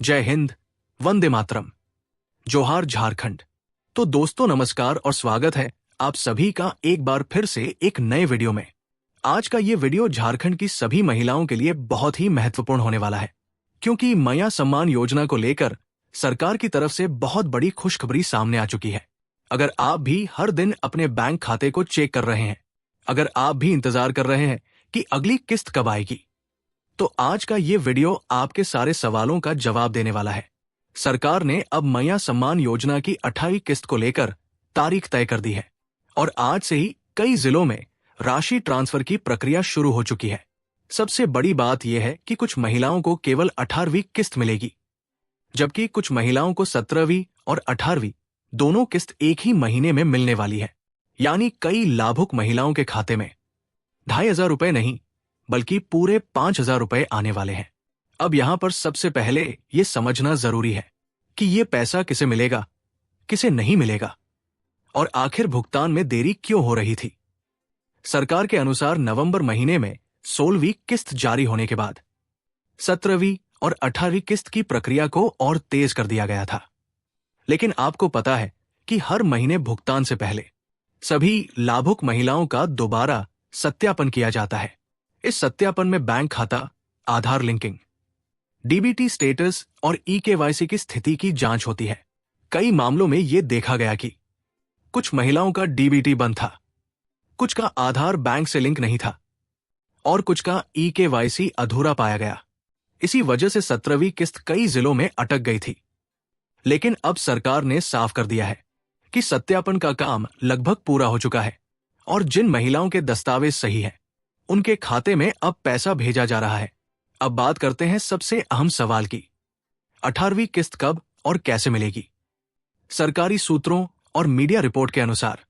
जय हिंद, वंदे मातरम, जोहार झारखंड। तो दोस्तों नमस्कार और स्वागत है आप सभी का एक बार फिर से एक नए वीडियो में। आज का ये वीडियो झारखंड की सभी महिलाओं के लिए बहुत ही महत्वपूर्ण होने वाला है, क्योंकि मैया सम्मान योजना को लेकर सरकार की तरफ से बहुत बड़ी खुशखबरी सामने आ चुकी है। अगर आप भी हर दिन अपने बैंक खाते को चेक कर रहे हैं, अगर आप भी इंतजार कर रहे हैं कि अगली किस्त कब आएगी, तो आज का ये वीडियो आपके सारे सवालों का जवाब देने वाला है। सरकार ने अब मैया सम्मान योजना की 28वीं किस्त को लेकर तारीख तय कर दी है और आज से ही कई जिलों में राशि ट्रांसफर की प्रक्रिया शुरू हो चुकी है। सबसे बड़ी बात यह है कि कुछ महिलाओं को केवल 18वीं किस्त मिलेगी, जबकि कुछ महिलाओं को 17वीं और 18वीं दोनों किस्त एक ही महीने में मिलने वाली है। यानी कई लाभुक महिलाओं के खाते में 2500 रुपए नहीं बल्कि पूरे 5000 रुपए आने वाले हैं। अब यहां पर सबसे पहले ये समझना जरूरी है कि ये पैसा किसे मिलेगा, किसे नहीं मिलेगा और आखिर भुगतान में देरी क्यों हो रही थी। सरकार के अनुसार नवंबर महीने में 16वीं किस्त जारी होने के बाद 17वीं और 18वीं किस्त की प्रक्रिया को और तेज कर दिया गया था। लेकिन आपको पता है कि हर महीने भुगतान से पहले सभी लाभुक महिलाओं का दोबारा सत्यापन किया जाता है। इस सत्यापन में बैंक खाता, आधार लिंकिंग, डीबीटी स्टेटस और ई-केवाईसी की स्थिति की जांच होती है। कई मामलों में यह देखा गया कि कुछ महिलाओं का डीबीटी बंद था, कुछ का आधार बैंक से लिंक नहीं था और कुछ का ई-केवाईसी अधूरा पाया गया। इसी वजह से 17वीं किस्त कई जिलों में अटक गई थी। लेकिन अब सरकार ने साफ कर दिया है कि सत्यापन का काम लगभग पूरा हो चुका है और जिन महिलाओं के दस्तावेज सही हैं, उनके खाते में अब पैसा भेजा जा रहा है। अब बात करते हैं सबसे अहम सवाल की, 18वीं किस्त कब और कैसे मिलेगी। सरकारी सूत्रों और मीडिया रिपोर्ट के अनुसार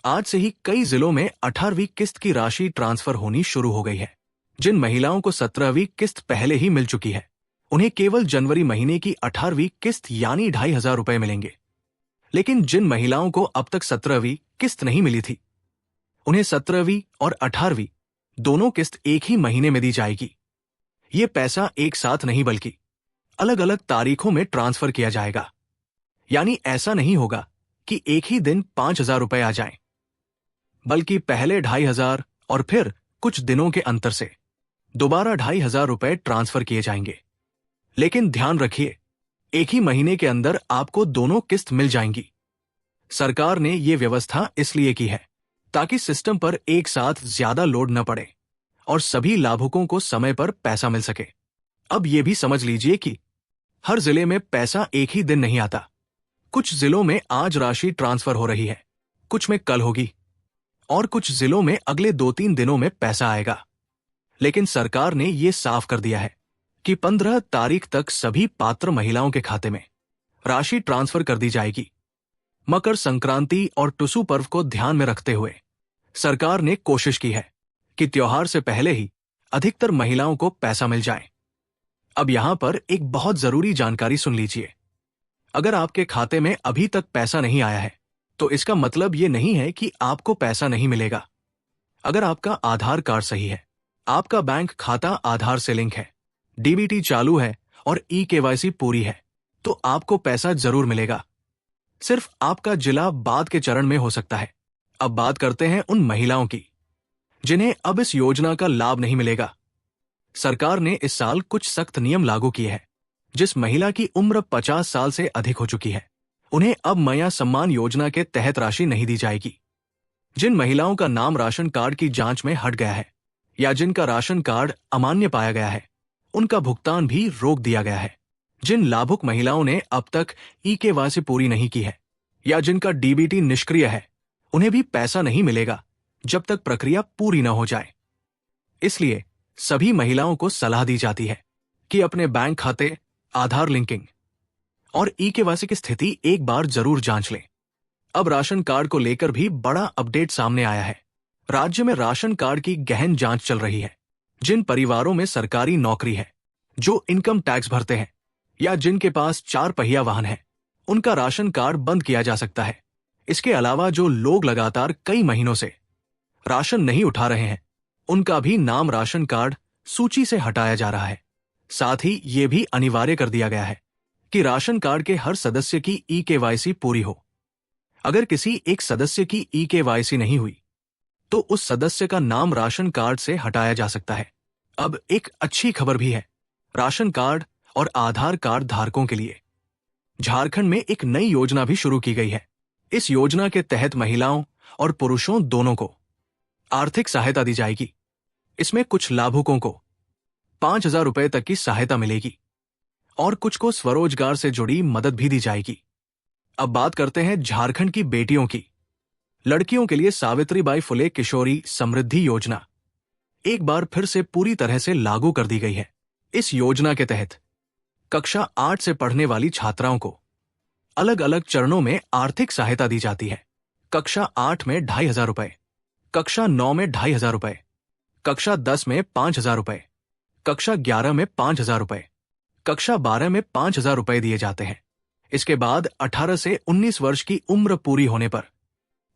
आज से ही कई जिलों में 18वीं किस्त की राशि ट्रांसफर होनी शुरू हो गई है। जिन महिलाओं को 17वीं किस्त पहले ही मिल चुकी है, उन्हें केवल जनवरी महीने की 18वीं किस्त यानी 2500 रुपए मिलेंगे। लेकिन जिन महिलाओं को अब तक 17वीं किस्त नहीं मिली थी, उन्हें 17वीं और 18वीं दोनों किस्त एक ही महीने में दी जाएगी। ये पैसा एक साथ नहीं बल्कि अलग अलग तारीखों में ट्रांसफर किया जाएगा। यानी ऐसा नहीं होगा कि एक ही दिन 5000 रुपए आ जाएं, बल्कि पहले 2500 और फिर कुछ दिनों के अंतर से दोबारा 2500 रुपए ट्रांसफर किए जाएंगे। लेकिन ध्यान रखिए, एक ही महीने के अंदर आपको दोनों किस्त मिल जाएंगी। सरकार ने ये व्यवस्था इसलिए की है ताकि सिस्टम पर एक साथ ज्यादा लोड न पड़े और सभी लाभुकों को समय पर पैसा मिल सके। अब ये भी समझ लीजिए कि हर जिले में पैसा एक ही दिन नहीं आता। कुछ जिलों में आज राशि ट्रांसफर हो रही है, कुछ में कल होगी और कुछ जिलों में अगले 2-3 दिनों में पैसा आएगा। लेकिन सरकार ने ये साफ कर दिया है कि 15 तारीख तक सभी पात्र महिलाओं के खाते में राशि ट्रांसफर कर दी जाएगी। मकर संक्रांति और टुसू पर्व को ध्यान में रखते हुए सरकार ने कोशिश की है कि त्योहार से पहले ही अधिकतर महिलाओं को पैसा मिल जाए। अब यहां पर एक बहुत जरूरी जानकारी सुन लीजिए। अगर आपके खाते में अभी तक पैसा नहीं आया है, तो इसका मतलब ये नहीं है कि आपको पैसा नहीं मिलेगा। अगर आपका आधार कार्ड सही है, आपका बैंक खाता आधार से लिंक है, डीबीटी चालू है और ई-केवाईसी पूरी है, तो आपको पैसा जरूर मिलेगा। सिर्फ आपका जिला बाद के चरण में हो सकता है। अब बात करते हैं उन महिलाओं की जिन्हें अब इस योजना का लाभ नहीं मिलेगा। सरकार ने इस साल कुछ सख्त नियम लागू किए हैं। जिस महिला की उम्र 50 साल से अधिक हो चुकी है, उन्हें अब मैया सम्मान योजना के तहत राशि नहीं दी जाएगी। जिन महिलाओं का नाम राशन कार्ड की जांच में हट गया है या जिनका राशन कार्ड अमान्य पाया गया है, उनका भुगतान भी रोक दिया गया है। जिन लाभुक महिलाओं ने अब तक ई-केवाईसी पूरी नहीं की है या जिनका डीबीटी निष्क्रिय है, उन्हें भी पैसा नहीं मिलेगा जब तक प्रक्रिया पूरी न हो जाए। इसलिए सभी महिलाओं को सलाह दी जाती है कि अपने बैंक खाते, आधार लिंकिंग और ई-केवाईसी की स्थिति एक बार जरूर जांच लें। अब राशन कार्ड को लेकर भी बड़ा अपडेट सामने आया है। राज्य में राशन कार्ड की गहन जांच चल रही है। जिन परिवारों में सरकारी नौकरी है, जो इनकम टैक्स भरते हैं या जिनके पास 4 पहिया वाहन है, उनका राशन कार्ड बंद किया जा सकता है। इसके अलावा जो लोग लगातार कई महीनों से राशन नहीं उठा रहे हैं, उनका भी नाम राशन कार्ड सूची से हटाया जा रहा है। साथ ही ये भी अनिवार्य कर दिया गया है कि राशन कार्ड के हर सदस्य की ई-केवाईसी पूरी हो। अगर किसी एक सदस्य की ई-केवाईसी नहीं हुई तो उस सदस्य का नाम राशन कार्ड से हटाया जा सकता है। अब एक अच्छी खबर भी है राशन कार्ड और आधार कार्ड धारकों के लिए। झारखंड में एक नई योजना भी शुरू की गई है। इस योजना के तहत महिलाओं और पुरुषों दोनों को आर्थिक सहायता दी जाएगी। इसमें कुछ लाभुकों को 5,000 रुपए तक की सहायता मिलेगी और कुछ को स्वरोजगार से जुड़ी मदद भी दी जाएगी। अब बात करते हैं झारखंड की बेटियों की। लड़कियों के लिए सावित्रीबाई फुले किशोरी समृद्धि योजना एक बार फिर से पूरी तरह से लागू कर दी गई है। इस योजना के तहत कक्षा 8 से पढ़ने वाली छात्राओं को अलग अलग चरणों में आर्थिक सहायता दी जाती है। कक्षा 8 में 2,500 रुपए, कक्षा 9 में 2,500 रुपए, कक्षा 10 में 5,000 रुपए, कक्षा 11 में 5,000 रुपए, कक्षा 12 में 5,000 रुपए दिए जाते हैं। इसके बाद 18 से 19 वर्ष की उम्र पूरी होने पर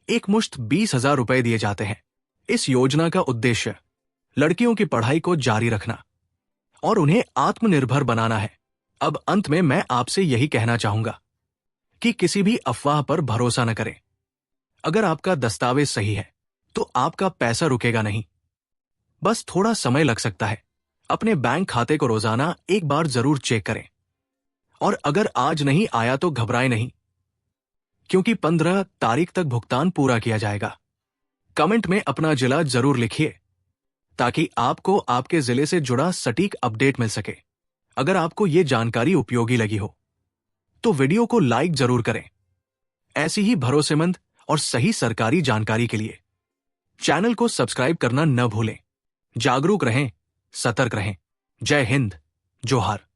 एक मुश्त 20,000 रुपए दिए जाते हैं। इस योजना का उद्देश्य लड़कियों की पढ़ाई को जारी रखना और उन्हें आत्मनिर्भर बनाना है। अब अंत में मैं आपसे यही कहना चाहूंगा कि किसी भी अफवाह पर भरोसा न करें। अगर आपका दस्तावेज सही है तो आपका पैसा रुकेगा नहीं, बस थोड़ा समय लग सकता है। अपने बैंक खाते को रोजाना एक बार जरूर चेक करें और अगर आज नहीं आया तो घबराएं नहीं, क्योंकि 15 तारीख तक भुगतान पूरा किया जाएगा। कमेंट में अपना जिला जरूर लिखिए ताकि आपको आपके जिले से जुड़ा सटीक अपडेट मिल सके। अगर आपको ये जानकारी उपयोगी लगी हो तो वीडियो को लाइक जरूर करें। ऐसी ही भरोसेमंद और सही सरकारी जानकारी के लिए चैनल को सब्सक्राइब करना न भूलें। जागरूक रहें, सतर्क रहें। जय हिंद, जोहार।